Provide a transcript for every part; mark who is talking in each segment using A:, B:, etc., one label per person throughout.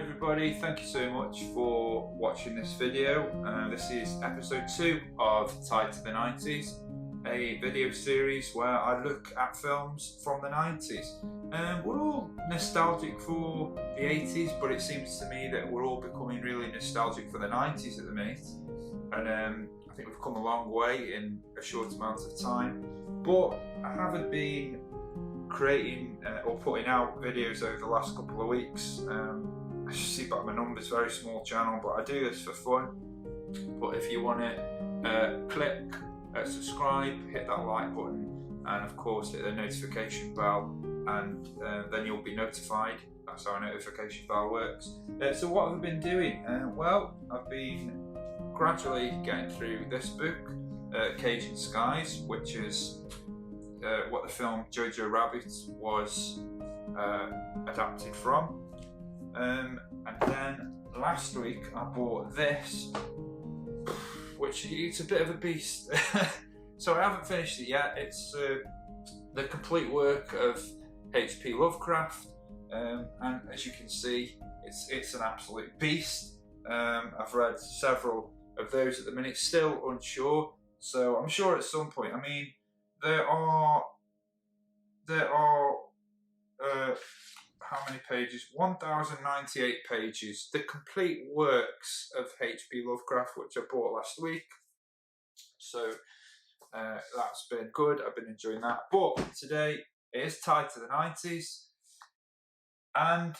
A: Hi everybody, thank you so much for watching this video. This is episode 2 of Tied to the 90s, a video series where I look at films from the 90s. We're all nostalgic for the 80s, but it seems to me that we're all becoming really nostalgic for the 90s at the minute. And I think we've come a long way in a short amount of time. But I haven't been creating or putting out videos over the last couple of weeks. As you see by my numbers, very small channel, but I do this for fun. But if you want to click subscribe, hit that like button, and of course hit the notification bell, and then you'll be notified. That's how a notification bell works. So what have I been doing? Well, I've been gradually getting through this book, Cajun Skies, which is what the film Jojo Rabbit was adapted from. And then last week I bought this, which it's a bit of a beast. So I haven't finished it yet. It's the complete work of H.P. Lovecraft, and as you can see, it's an absolute beast. I've read several of those at the minute, still unsure. So I'm sure at some point. I mean, there are how many pages? 1,098 pages. The complete works of H.P. Lovecraft, which I bought last week. So that's been good. I've been enjoying that. But today it is tied to the 90s, and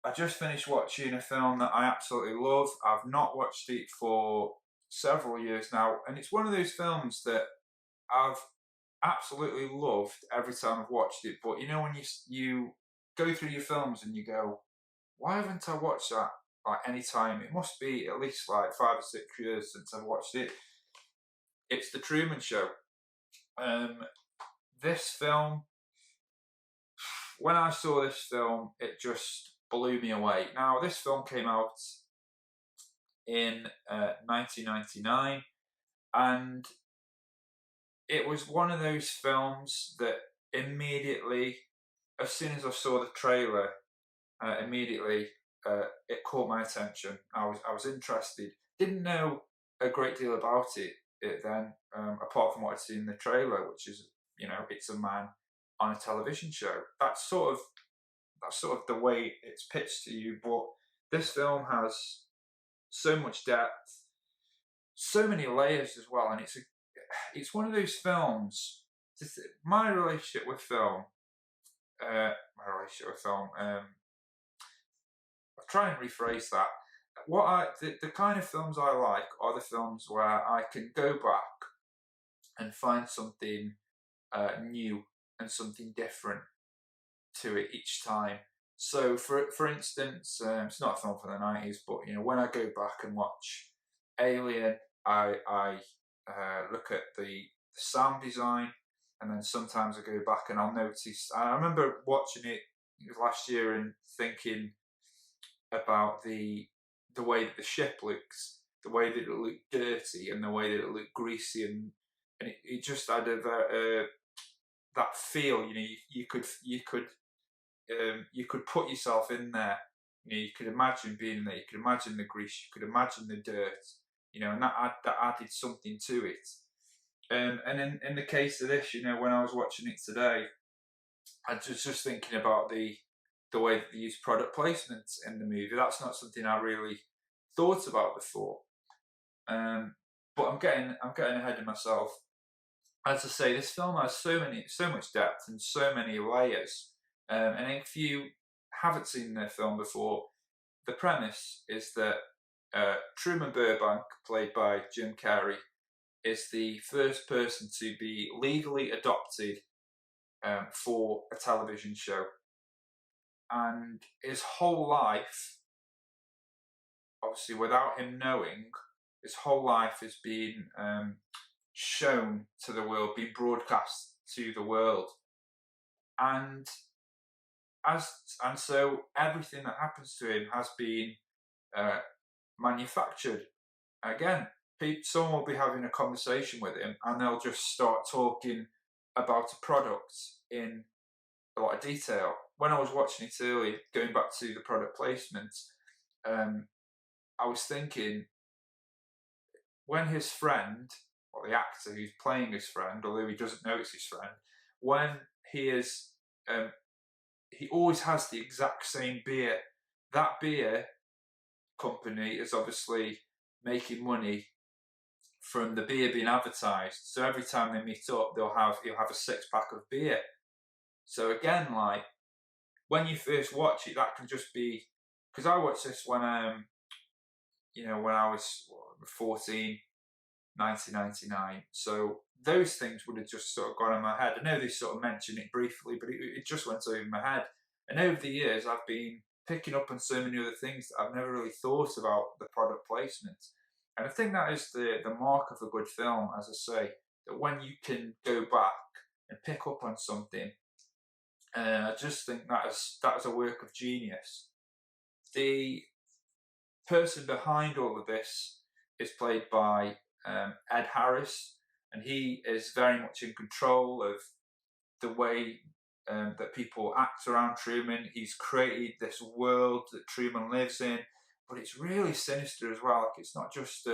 A: I just finished watching a film that I absolutely love. I've not watched it for several years now, and it's one of those films that I've absolutely loved every time I've watched it. But you know, when you go through your films and you go, why haven't I watched that like any time? It must be at least like 5 or 6 years since I've watched it. It's The Truman Show. This film, when I saw this film, it just blew me away. Now, this film came out in 1999, and it was one of those films that immediately, as soon as I saw the trailer, immediately it caught my attention. I was interested. Didn't know a great deal about it then, apart from what I'd seen in the trailer, which is, you know, it's a man on a television show. That's sort of the way it's pitched to you. But this film has so much depth, so many layers as well, and it's one of those films. My relationship with film. I'll try and rephrase that. The kind of films I like are the films where I can go back and find something new and something different to it each time. So, for instance, it's not a film from the 90s, but you know, when I go back and watch Alien, I look at the sound design. And then sometimes I go back and I'll notice. I remember watching it last year and thinking about the way that the ship looks, the way that it looked dirty, and the way that it looked greasy, and it just had that feel. You know, you could put yourself in there. You know, you could imagine being there. You could imagine the grease. You could imagine the dirt. You know, and that added something to it. And in the case of this, you know, when I was watching it today, I was just thinking about the way that they use product placements in the movie. That's not something I really thought about before. But I'm getting ahead of myself. As I say, this film has so much depth and so many layers. And if you haven't seen the film before, the premise is that Truman Burbank, played by Jim Carrey, is the first person to be legally adopted for a television show. And his whole life, obviously without him knowing, his whole life is being shown to the world, being broadcast to the world. And so everything that happens to him has been manufactured. Again, someone will be having a conversation with him and they'll just start talking about a product in a lot of detail. When I was watching it earlier, going back to the product placement, I was thinking, when his friend, or the actor who's playing his friend, although he doesn't know it's his friend, when he is, he always has the exact same beer. That beer company is obviously making money from the beer being advertised. So every time they meet up, he'll have a 6-pack of beer. So again, like, when you first watch it, that can just be, because I watched this when when I was 14, 1999. So those things would have just sort of gone in my head. I know they sort of mentioned it briefly, but it just went over my head. And over the years, I've been picking up on so many other things that I've never really thought about the product placement. And I think that is the mark of a good film, as I say, that when you can go back and pick up on something, I just think that is a work of genius. The person behind all of this is played by Ed Harris, and he is very much in control of the way that people act around Truman. He's created this world that Truman lives in, but it's really sinister as well. Like, it's not just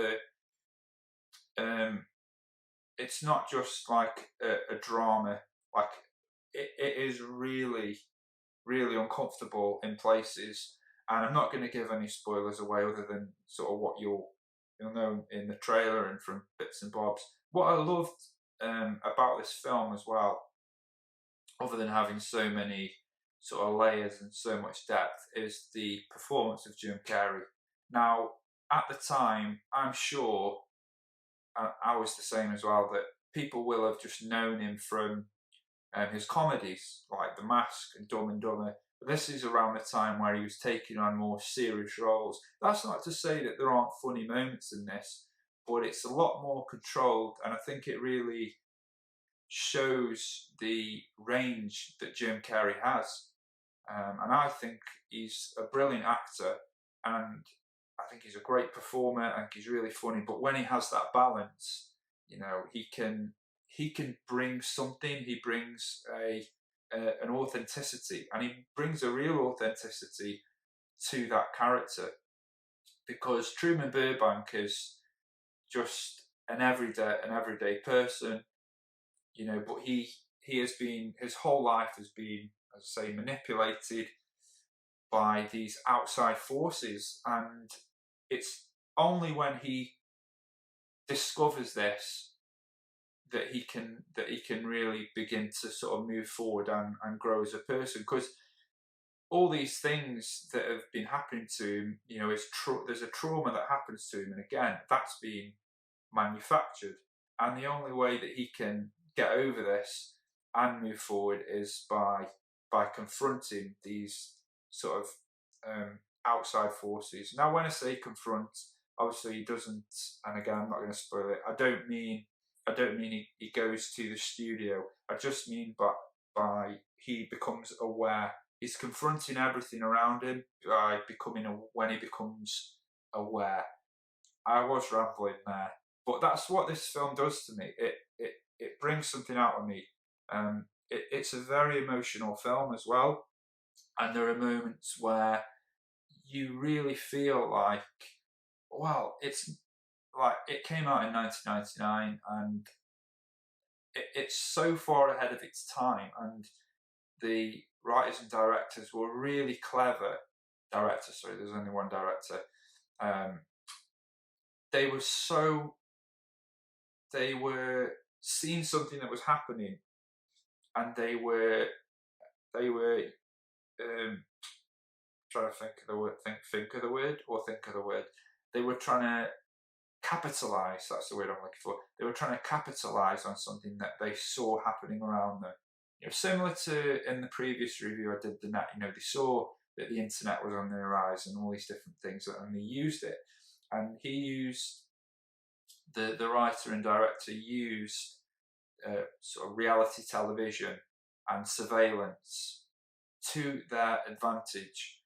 A: like a drama. Like, it is really, really uncomfortable in places. And I'm not going to give any spoilers away, other than sort of what you'll know in the trailer and from bits and bobs. What I loved about this film as well, other than having so many sort of layers and so much depth, is the performance of Jim Carrey. Now, at the time, I'm sure, I was the same as well, that people will have just known him from his comedies like The Mask and Dumb and Dumber. But this is around the time where he was taking on more serious roles. That's not to say that there aren't funny moments in this, but it's a lot more controlled, and I think it really shows the range that Jim Carrey has. And I think he's a brilliant actor, and I think he's a great performer, and he's really funny. But when he has that balance, he can bring something. He brings an authenticity, and he brings a real authenticity to that character, because Truman Burbank is just an everyday person, but he has been, his whole life has been, as I say, manipulated by these outside forces, and it's only when he discovers this that he can really begin to sort of move forward and grow as a person. Because all these things that have been happening to him, there's a trauma that happens to him, and again, that's been manufactured. And the only way that he can get over this and move forward is by confronting these sort of outside forces. Now, when I say confront, obviously he doesn't, and again, I'm not going to spoil it. I don't mean he goes to the studio. I just mean by he becomes aware. He's confronting everything around him by when he becomes aware. I was rambling there, but that's what this film does to me. It brings something out of me. It's a very emotional film as well, and there are moments where you really feel like, well, it's like, it came out in 1999, and it's so far ahead of its time, and the writers and directors were really clever. Sorry, there's only one director. They were seeing something that was happening, and they were trying to think of the word. They were trying to capitalize. That's the word I'm looking for. They were trying to capitalize on something that they saw happening around them. Similar to in the previous review I did, the net. They saw that the internet was on the rise and all these different things, and they used it. And he used the writer and director used sort of reality television and surveillance to their advantage,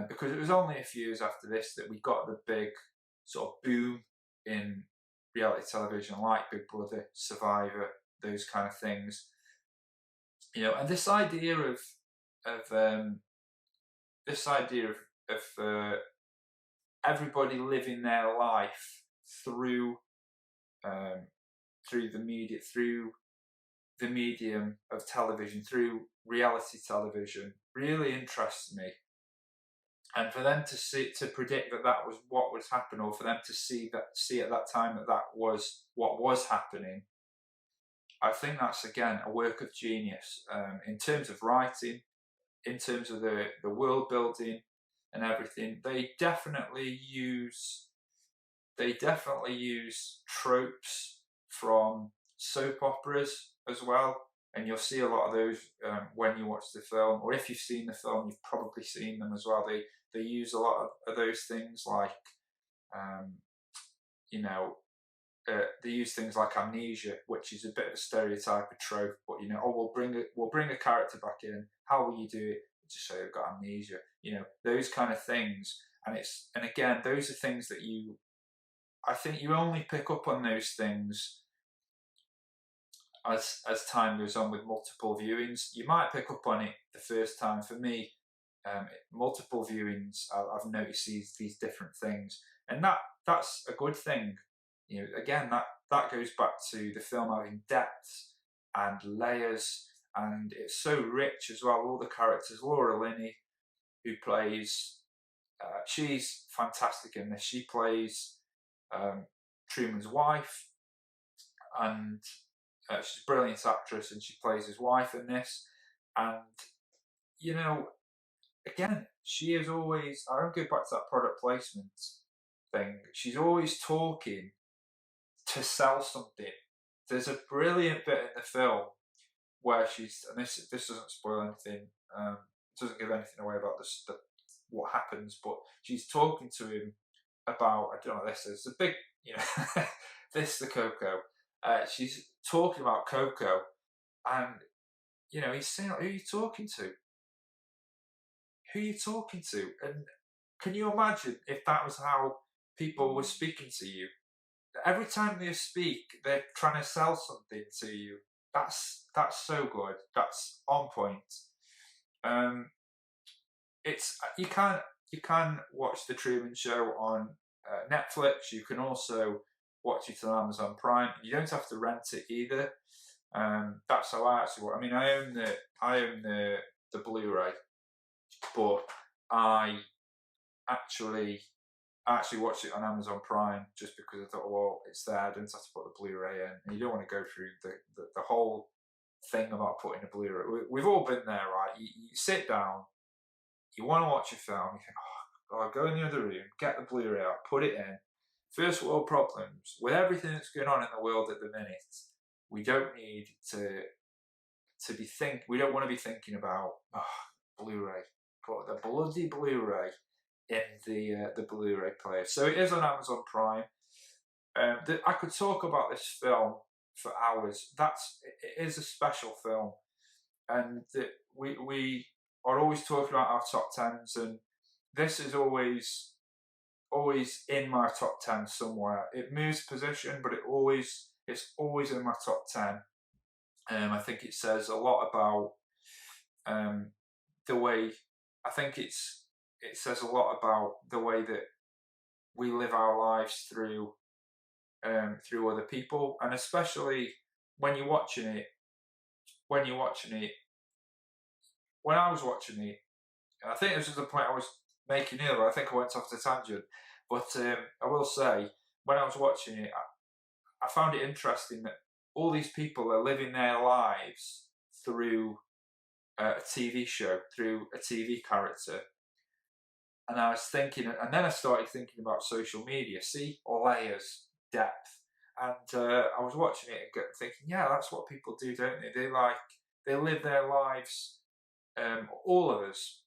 A: because it was only a few years after this that we got the big sort of boom in reality television, like Big Brother, Survivor, those kind of things. And this idea of everybody living their life through the medium of television, through reality television, really interests me. And for them to predict that was what was happening, or for them to see at that time that was what was happening, I think that's again a work of genius in terms of writing, in terms of the world building and everything. They definitely use tropes from soap operas as well, and you'll see a lot of those when you watch the film, or if you've seen the film, you've probably seen them as well. They use a lot of those things, like they use things like amnesia, which is a bit of a stereotype, a trope. But we'll bring a character back in. How will you do it? Just say they've got amnesia. Those kind of things. And again, those are things that I think you only pick up on those things as time goes on with multiple viewings. You might pick up on it the first time. For me, multiple viewings, I've noticed these different things, and that's a good thing. Again, that goes back to the film having depth and layers, and it's so rich as well. All the characters, Laura Linney, who plays, she's fantastic in this. She plays Truman's wife, and she's a brilliant actress, and she plays his wife in this. And again, she is always, I don't go back to that product placement thing, she's always talking to sell something. There's a brilliant bit in the film where she's, and this doesn't spoil anything, doesn't give anything away about what happens, but she's talking to him about, I don't know what this is, a big, this, the cocoa. She's talking about cocoa, and he's saying, who are you talking to? Who are you talking to? And can you imagine if that was how people were speaking to you? Every time they speak, they're trying to sell something to you. That's so good. That's on point. You can watch the Truman Show on Netflix. You can also watch it on Amazon Prime. You don't have to rent it either. That's how I actually watch. I mean, I own the Blu-ray, but I actually watched it on Amazon Prime just because I thought, well, it's there. I didn't have to put the Blu-ray in, and you don't want to go through the whole thing about putting a Blu-ray. We've all been there, right? You sit down, you want to watch a film, you think, oh, I'll go in the other room, get the Blu-ray out, put it in. First world problems. With everything that's going on in the world at the minute, we don't need to we don't want to be thinking about Blu-ray. Put the bloody Blu-ray in the Blu-ray player. So it is on Amazon Prime. I could talk about this film for hours. It is a special film, and we are always talking about our top tens, and this is always in my top 10 somewhere. It moves position, but it's always in my top 10. I think it says a lot about the way. I think it says a lot about the way that we live our lives through other people, and especially when you're watching it. When I was watching it, I think this was the point I was making earlier. I think I went off the tangent, but I will say, when I was watching it, I found it interesting that all these people are living their lives through a TV show, through a TV character. And I was thinking, and then I started thinking about social media. See, layers, depth. And I was watching it and thinking, yeah, that's what people do, don't they? They live their lives, all of us,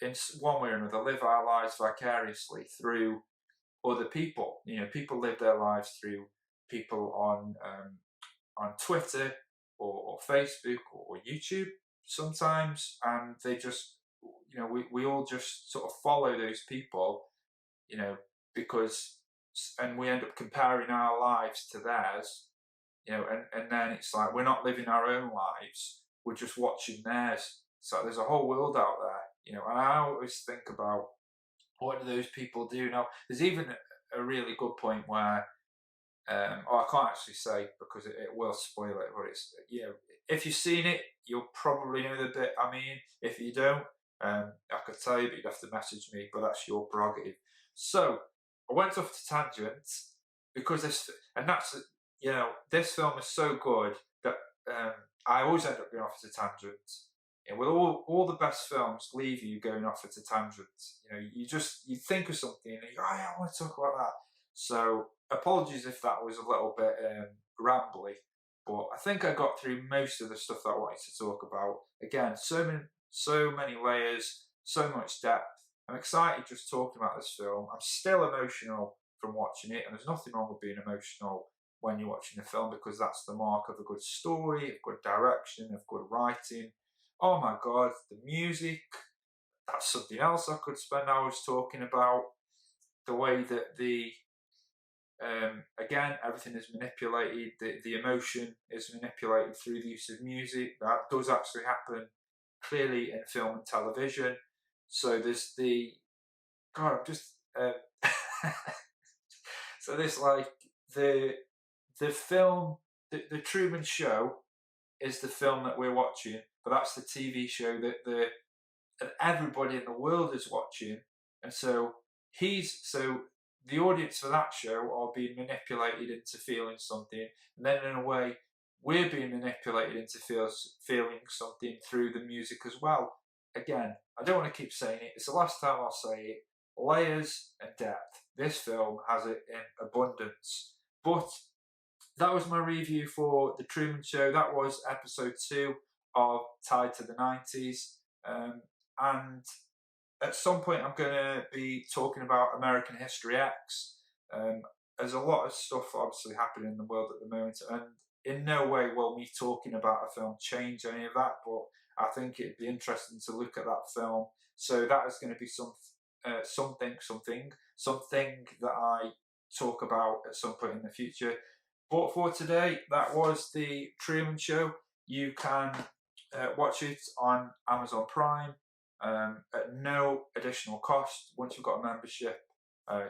A: in one way or another, live our lives vicariously through other people. People live their lives through people on Twitter or Facebook or YouTube sometimes, and they just, we all just sort of follow those people, because, and we end up comparing our lives to theirs, and then it's like we're not living our own lives, we're just watching theirs. So there's a whole world out there, and I always think about what do those people do now? There's even a really good point where, I can't actually say because it will spoil it, but it's, if you've seen it, you'll probably know the bit I mean. If you don't, I could tell you, but you'd have to message me, but that's your prerogative. So, I went off to tangent because this film is so good that I always end up going off to tangents. And with all the best films leave you going off at a tangent. You think of something and you go, oh, yeah, I want to talk about that. So apologies if that was a little bit rambly, but I think I got through most of the stuff that I wanted to talk about. Again, so many layers, so much depth. I'm excited just talking about this film. I'm still emotional from watching it, and there's nothing wrong with being emotional when you're watching a film because that's the mark of a good story, of good direction, of good writing. Oh my God, the music, that's something else I could spend hours talking about. The way that again, everything is manipulated, the emotion is manipulated through the use of music. That does actually happen clearly in film and television. So there's God, I'm just, so there's like the film, the Truman Show is the film that we're watching, but that's the TV show that everybody in the world is watching, and so the audience for that show are being manipulated into feeling something, and then in a way we're being manipulated into feeling something through the music as well. Again, I don't want to keep saying it. It's the last time I'll say it. Layers and depth. This film has it in abundance. But that was my review for The Truman Show. That was episode 2 of Tied to the 90s. And at some point, I'm going to be talking about American History X. There's a lot of stuff obviously happening in the world at the moment, and in no way will me talking about a film change any of that, but I think it'd be interesting to look at that film. So that is going to be something that I talk about at some point in the future. But for today, that was The Truman Show. You can watch it on Amazon Prime at no additional cost. Once you've got a membership,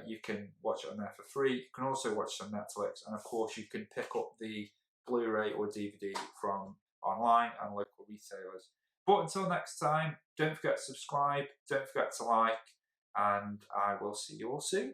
A: you can watch it on there for free. You can also watch it on Netflix, and of course you can pick up the Blu-ray or DVD from online and local retailers. But until next time, don't forget to subscribe, don't forget to like, and I will see you all soon.